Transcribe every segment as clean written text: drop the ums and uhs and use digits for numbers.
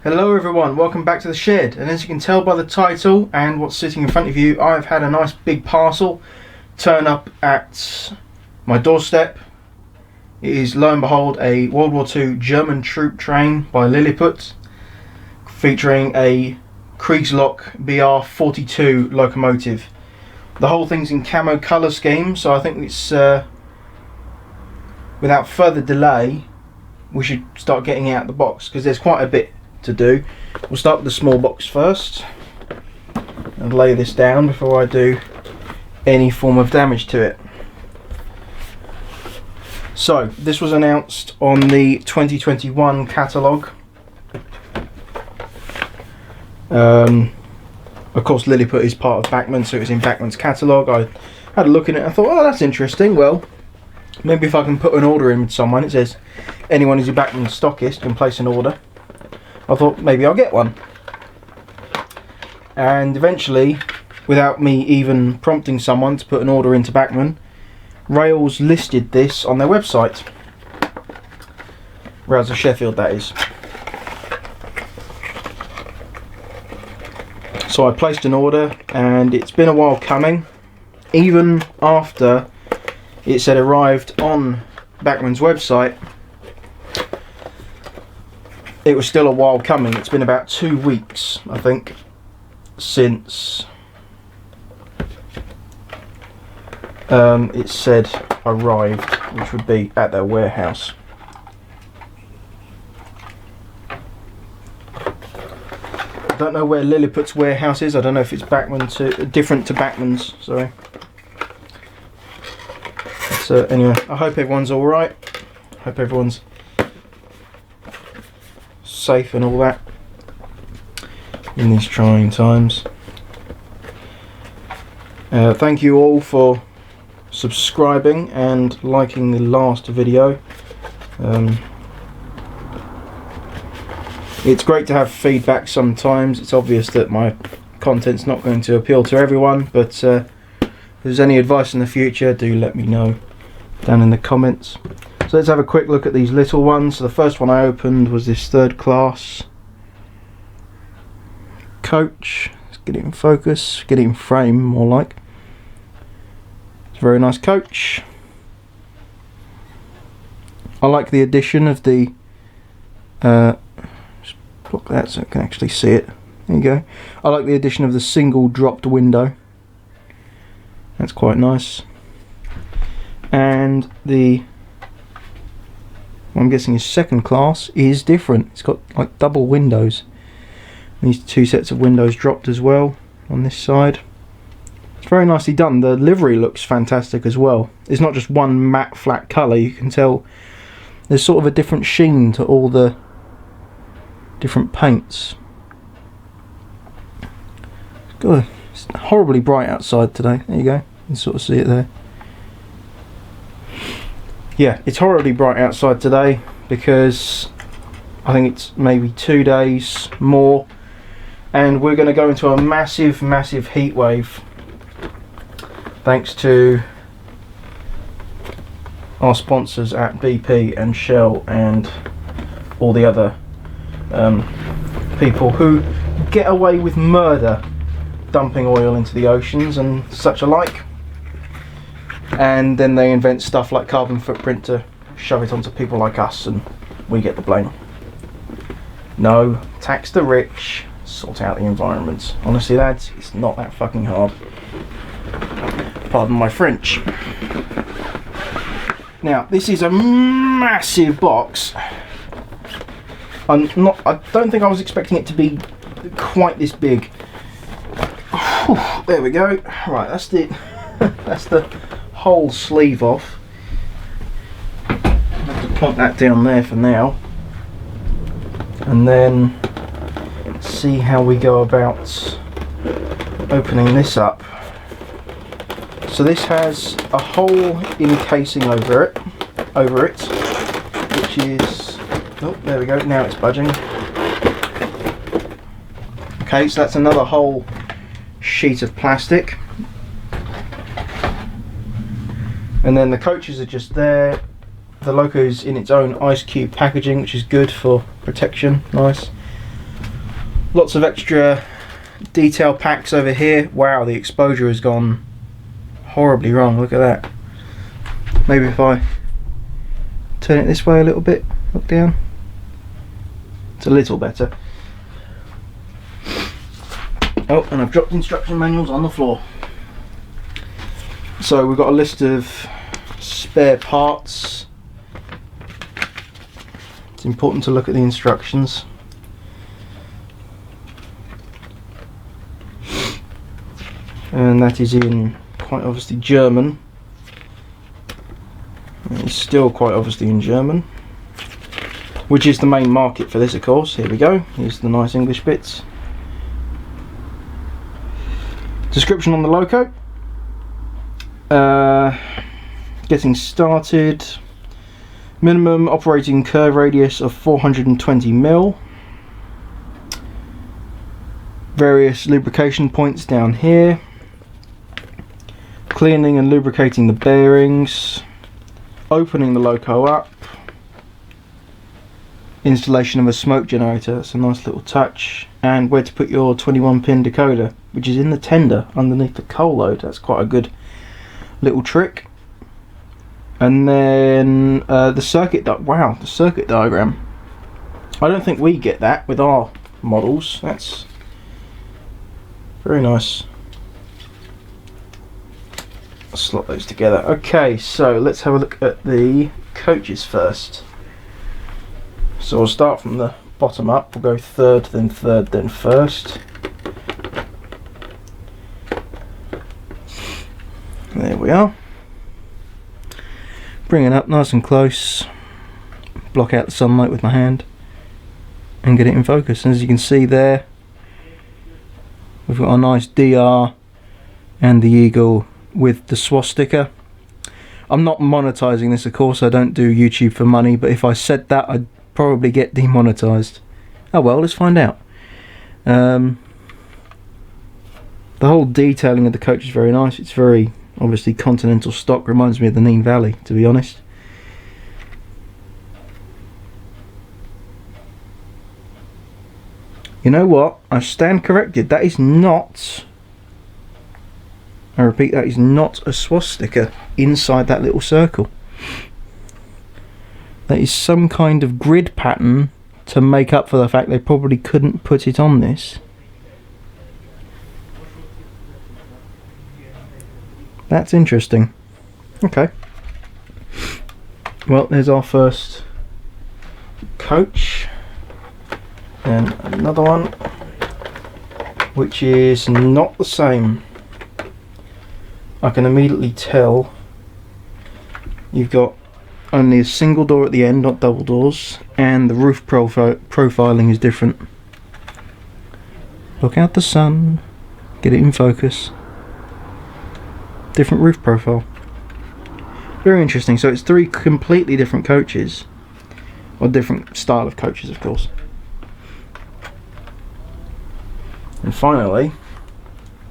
Hello everyone, welcome back to the shed, and as you can tell by the title and what's sitting in front of you, I've had a nice big parcel turn up at my doorstep. It is, lo and behold, a World War II German troop train by Liliput featuring a Kriegslock BR-42 locomotive. The whole thing's in camo colour scheme, so I think it's without further delay we should start getting out the box, because there's quite a bit to do. We'll start with the small box first and lay this down before I do any form of damage to it. So this was announced on the 2021 catalogue. Of course Liliput is part of Bachmann, so it was in Bachmann's catalogue. I had a look at it and I thought, oh, that's interesting. Well, maybe if I can put an order in with someone, it says anyone who's a Bachmann stockist can place an order. I thought maybe I'll get one, and eventually, without me even prompting someone to put an order into Bachmann, Rails listed this on their website. Rails of Sheffield, that is. So I placed an order, and it's been a while coming. Even after it said arrived on Bachmann's website, it was still a while coming. It's been about 2 weeks, I think, since it said arrived, which would be at their warehouse. I don't know where Liliput's warehouse is. I don't know if it's different to Bachmann's. Sorry. So anyway, I hope everyone's all right. I hope everyone's safe and all that in these trying times. Thank you all for subscribing and liking the last video. It's great to have feedback sometimes. It's obvious that my content's not going to appeal to everyone, but if there's any advice in the future, do let me know down in the comments. So let's have a quick look at these little ones. So the first one I opened was this third class coach. Let's get it in focus, get it in frame more like. It's a very nice coach. I like the addition of the just block that so I can actually see it. There you go. I like the addition of the single dropped window. That's quite nice. And the, I'm guessing his second class, is different. It's got like double windows. These two sets of windows dropped as well on this side. It's very nicely done. The livery looks fantastic as well. It's not just one matte flat colour. You can tell there's sort of a different sheen to all the different paints. Good. It's horribly bright outside today. There you go. You can sort of see it there. Yeah, it's horribly bright outside today because I think it's maybe 2 days more and we're going to go into a massive heat wave thanks to our sponsors at BP and Shell and all the other people who get away with murder dumping oil into the oceans and such alike. And then they invent stuff like carbon footprint to shove it onto people like us, and we get the blame. No, tax the rich, sort out the environment. Honestly lads, it's not that fucking hard. Pardon my French. Now, this is a massive box. I don't think I was expecting it to be quite this big. Whew, there we go. Right, that's the whole sleeve off. I have to plonk that down there for now, and then see how we go about opening this up. So this has a hole encasing over it, which is, oh, there we go, now it's budging. Okay, so that's another whole sheet of plastic. And then the coaches are just there. The loco's in its own ice cube packaging, which is good for protection. Nice. Lots of extra detail packs over here. Wow, the exposure has gone horribly wrong. Look at that. Maybe if I turn it this way a little bit, look down. It's a little better. Oh, and I've dropped instruction manuals on the floor. So we've got a list of spare parts. It's important to look at the instructions. And that is in quite obviously German. It's still quite obviously in German, which is the main market for this, of course. Here we go. Here's the nice English bits. Description on the loco. Getting started. Minimum operating curve radius of 420 mil. Various lubrication points down here. Cleaning and lubricating the bearings. Opening the loco up. Installation of a smoke generator, that's a nice little touch. And where to put your 21-pin decoder, which is in the tender underneath the coal load. That's quite a good little trick. And then the circuit the circuit diagram. I don't think we get that with our models. That's very nice. I'll slot those together. Okay, so let's have a look at the coaches first. So we'll start from the bottom up. We'll go third, then first. There we are. Bring it up nice and close. Block out the sunlight with my hand and get it in focus. And as you can see there, we've got a nice DR and the eagle with the swastika. I'm not monetizing this, of course. I don't do YouTube for money, but if I said that, I'd probably get demonetized. Oh well, let's find out. The whole detailing of the coach is very nice. It's very obviously continental stock. Reminds me of the Nene Valley, to be honest. You know what? I stand corrected. That is not, I repeat, that is not a swastika inside that little circle. That is some kind of grid pattern to make up for the fact they probably couldn't put it on this. That's interesting. Okay. Well, there's our first coach. And another one, which is not the same. I can immediately tell you've got only a single door at the end, not double doors, and the roof profiling is different. Look out the sun, get it in focus. Different roof profile. Very interesting. So it's three completely different coaches, or different style of coaches, of course. And finally,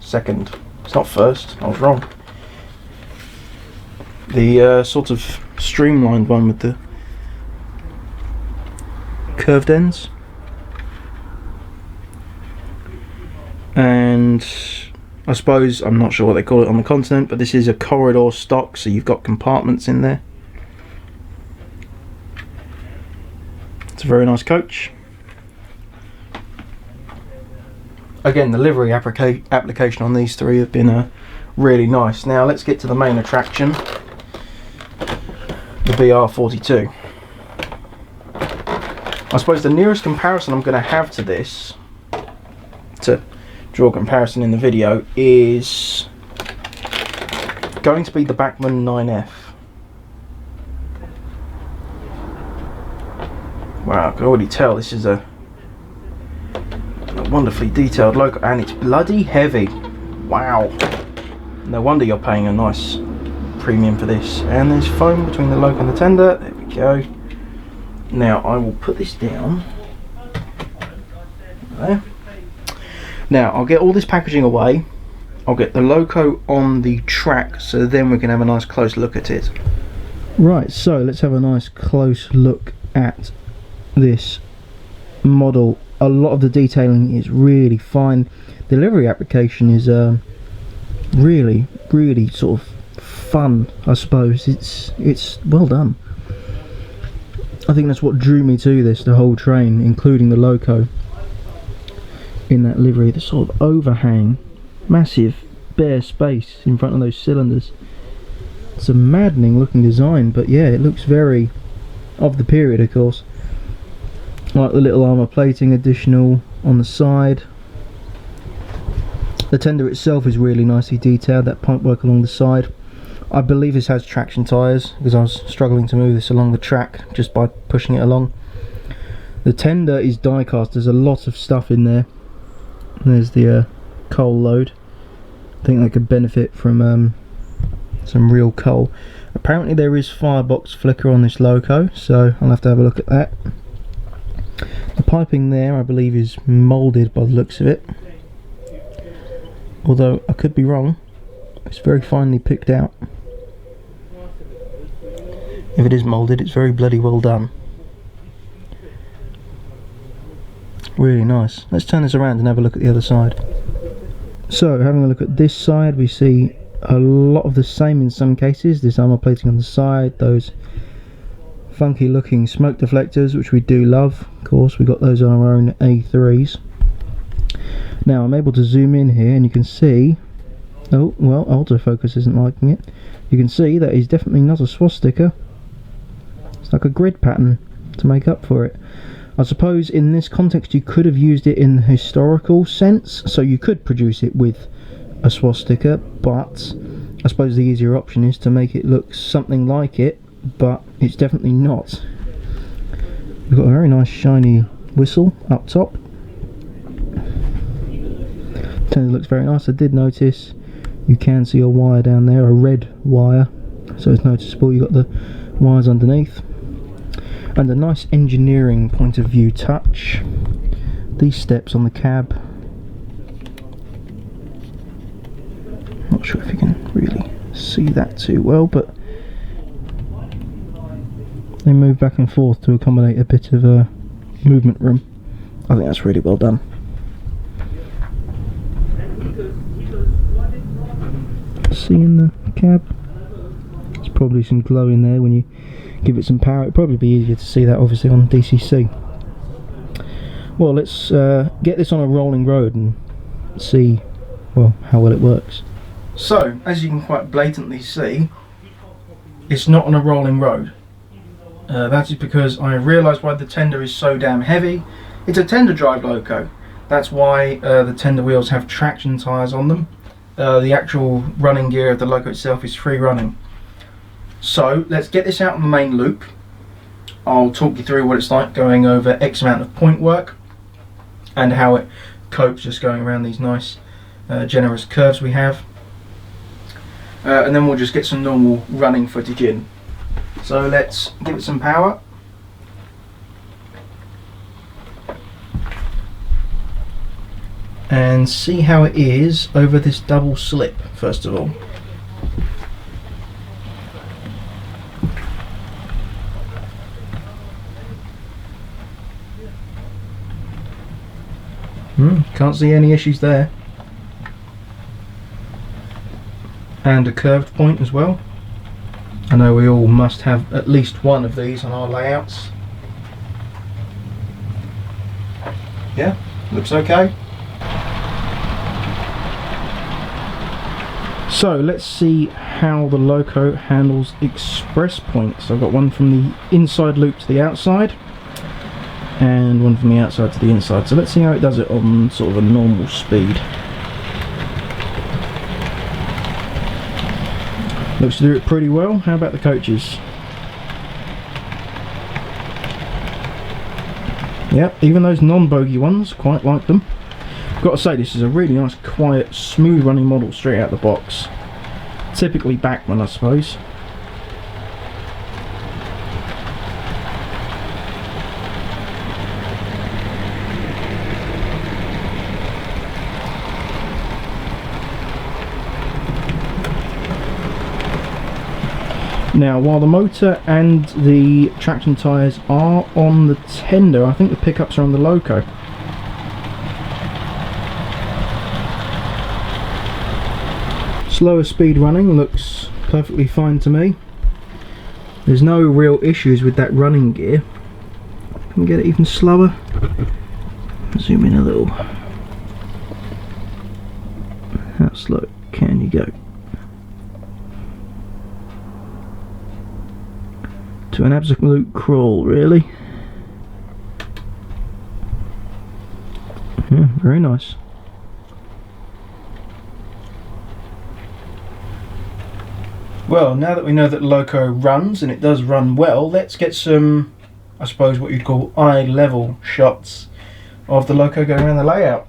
second. It's not first. I was wrong. The sort of streamlined one with the curved ends. And I suppose, I'm not sure what they call it on the continent, but this is a corridor stock, so you've got compartments in there. It's a very nice coach. Again, the livery application on these three have been really nice. Now let's get to the main attraction, the BR42. I suppose the nearest comparison I'm going to have to this, to draw a comparison in the video, is going to be the Bachmann 9F. Wow, I can already tell this is a wonderfully detailed logo, and it's bloody heavy. Wow, no wonder you're paying a nice premium for this. And there's foam between the loco and the tender. There we go. Now I will put this down there. Now I'll get all this packaging away. I'll get the loco on the track, so then we can have a nice close look at it. Right, so let's have a nice close look at this model a lot of the detailing is really fine. The livery application is really sort of fun, I suppose. It's well done. I think that's what drew me to this, the whole train, including the loco in that livery. The sort of overhang, massive bare space in front of those cylinders. It's a maddening looking design, but yeah, it looks very of the period, of course. Like the little armour plating additional on the side. The tender itself is really nicely detailed, that pipework along the side. I believe this has traction tyres, because I was struggling to move this along the track just by pushing it along. The tender is die cast. There's a lot of stuff in there. There's the coal load. I think they could benefit from some real coal. Apparently there is firebox flicker on this loco, so I'll have to have a look at that. The piping there I believe is moulded by the looks of it, although I could be wrong. It's very finely picked out. If it is moulded, it's very bloody well done. Really nice. Let's turn this around and have a look at the other side. So, having a look at this side, we see a lot of the same in some cases. This armour plating on the side, those funky looking smoke deflectors, which we do love. Of course, we got those on our own A3s. Now, I'm able to zoom in here and you can see, oh, well, autofocus isn't liking it. You can see that is definitely not a swastika. It's like a grid pattern to make up for it. I suppose in this context you could have used it in the historical sense, so you could produce it with a swastika, but I suppose the easier option is to make it look something like it, but it's definitely not. We've got a very nice shiny whistle up top. Tender looks very nice. I did notice you can see a wire down there, a red wire, so it's noticeable. You've got the wires underneath. And a nice engineering point of view touch. These steps on the cab. Not sure if you can really see that too well, but they move back and forth to accommodate a bit of a movement room. I think that's really well done. See in the cab? There's probably some glow in there when you give it some power. It'd probably be easier to see that obviously on DCC. Well, let's get this on a rolling road and see, well, how well it works. So, as you can quite blatantly see, it's not on a rolling road. That is because I realised why the tender is so damn heavy. It's a tender drive loco. That's why the tender wheels have traction tyres on them. The actual running gear of the loco itself is free running. So let's get this out on the main loop. I'll talk you through what it's like going over X amount of point work and how it copes just going around these nice generous curves we have, and then we'll just get some normal running footage in. So let's give it some power. And see how it is over this double slip first of all. Can't see any issues there. And a curved point as well. I know we all must have at least one of these on our layouts. Yeah, looks okay. So let's see how the loco handles express points. I've got one from the inside loop to the outside and one from the outside to the inside. So let's see how it does it on sort of a normal speed. Looks to do it pretty well. How about the coaches? Yep, even those non-bogey ones, quite like them. I've got to say, this is a really nice, quiet, smooth running model straight out the box. Typically Bachmann, I suppose. Now, while the motor and the traction tyres are on the tender, I think the pickups are on the loco. Slower speed running looks perfectly fine to me. There's no real issues with that running gear. Can we get it even slower? Zoom in a little. How slow can you go? To an absolute crawl, really. Yeah, very nice. Well, now that we know that the Loco runs, and it does run well, let's get some, I suppose what you'd call eye level shots of the Loco going around the layout.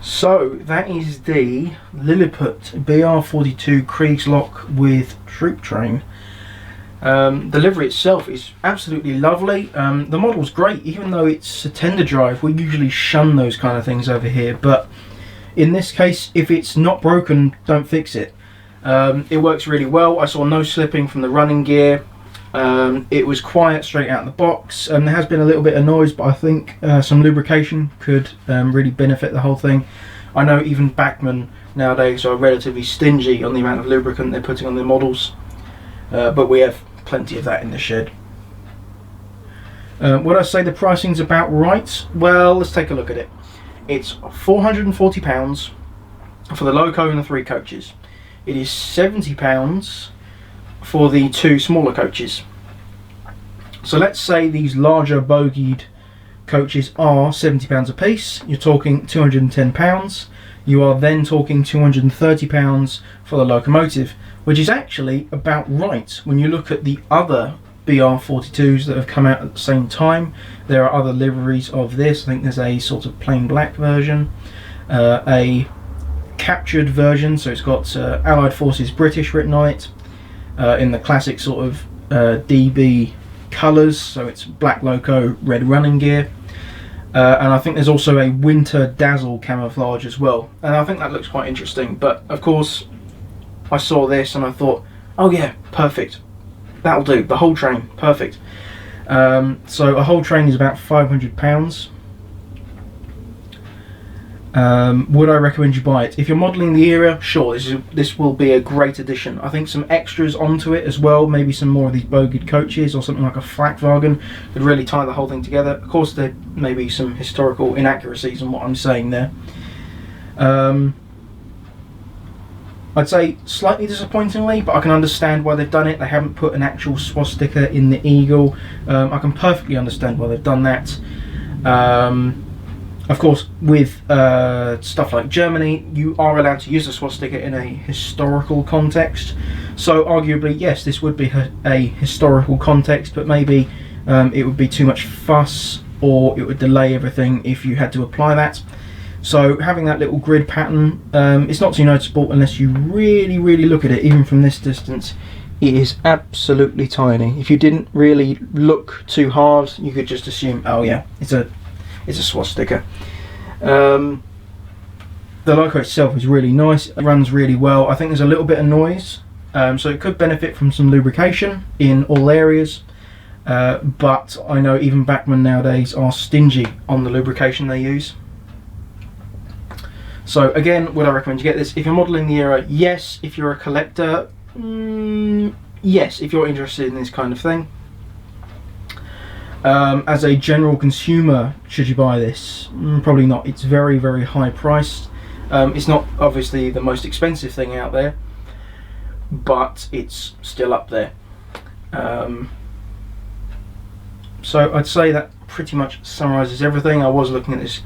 So that is the Liliput BR42 Kriegslock with troop train. The livery itself is absolutely lovely. The model's great, even though it's a tender drive. We usually shun those kind of things over here, but in this case, if it's not broken, don't fix it. It works really well. I saw no slipping from the running gear. It was quiet straight out of the box. There has been a little bit of noise, but I think some lubrication could really benefit the whole thing. I know even backmen nowadays are relatively stingy on the amount of lubricant they're putting on their models, but we have plenty of that in the shed. Would I say the pricing's about right? Well, let's take a look at it. It's £440 for the Loco and the 3 coaches. It is £70 for the 2 smaller coaches. So let's say these larger bogeyed coaches are £70 a piece. You're talking £210. You are then talking £230 for the locomotive, which is actually about right when you look at the other BR42s that have come out at the same time. There are other liveries of this. I think there's a sort of plain black version, a captured version, so it's got Allied Forces British written on it, in the classic sort of DB colours, so it's black loco, red running gear. And I think there's also a winter dazzle camouflage as well, and I think that looks quite interesting. But of course I saw this and I thought, oh yeah, perfect, that'll do, the whole train, perfect. So a whole train is about £500. Would I recommend you buy it? If you're modelling the era, sure, this will be a great addition. I think some extras onto it as well, maybe some more of these bogeyed coaches or something like a Flakwagen could really tie the whole thing together. Of course, there may be some historical inaccuracies in what I'm saying there. I'd say slightly disappointingly, but I can understand why they've done it. They haven't put an actual swastika in the eagle. I can perfectly understand why they've done that. Of course, with stuff like Germany, you are allowed to use a swastika in a historical context. So arguably, yes, this would be a historical context, but maybe it would be too much fuss, or it would delay everything if you had to apply that. So having that little grid pattern, it's not too noticeable unless you really, really look at it. Even from this distance, it is absolutely tiny. If you didn't really look too hard, you could just assume, oh yeah, it's a swastika. The loco itself is really nice. It runs really well. I think there's a little bit of noise, so it could benefit from some lubrication in all areas. But I know even backmen nowadays are stingy on the lubrication they use. So again, would I recommend you get this? If you're modelling the era, yes. If you're a collector, yes. If you're interested in this kind of thing. As a general consumer, should you buy this? Probably not. It's very, very high priced. It's not obviously the most expensive thing out there, but it's still up there. So I'd say that pretty much summarises everything. I was looking at this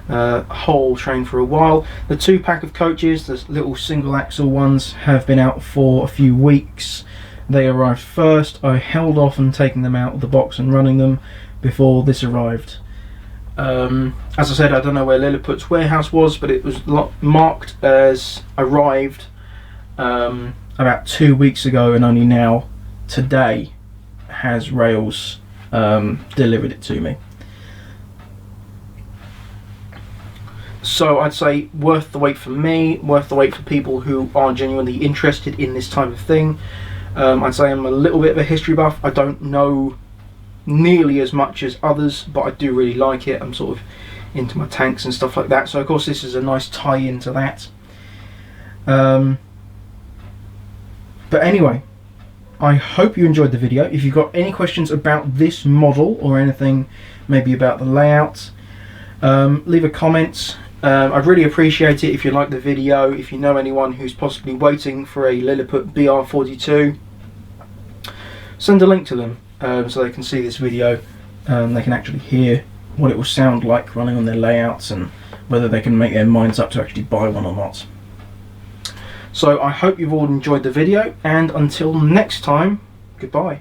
whole train for a while. The 2-pack of coaches, the little single axle ones, have been out for a few weeks. They arrived first. I held off on taking them out of the box and running them before this arrived. As I said, I don't know where Liliput's warehouse was, but it was marked as arrived about 2 weeks ago, and only now, today, has Rails delivered it to me. So I'd say worth the wait for me, worth the wait for people who are genuinely interested in this type of thing. I'd say I'm a little bit of a history buff. I don't know nearly as much as others, but I do really like it. I'm sort of into my tanks and stuff like that, so of course this is a nice tie-in to that. But anyway, I hope you enjoyed the video. If you've got any questions about this model or anything, maybe about the layout, leave a comment. I'd really appreciate it if you like the video. If you know anyone who's possibly waiting for a Liliput BR42, send a link to them so they can see this video. They can actually hear what it will sound like running on their layouts, and whether they can make their minds up to actually buy one or not. So I hope you've all enjoyed the video, and until next time, goodbye.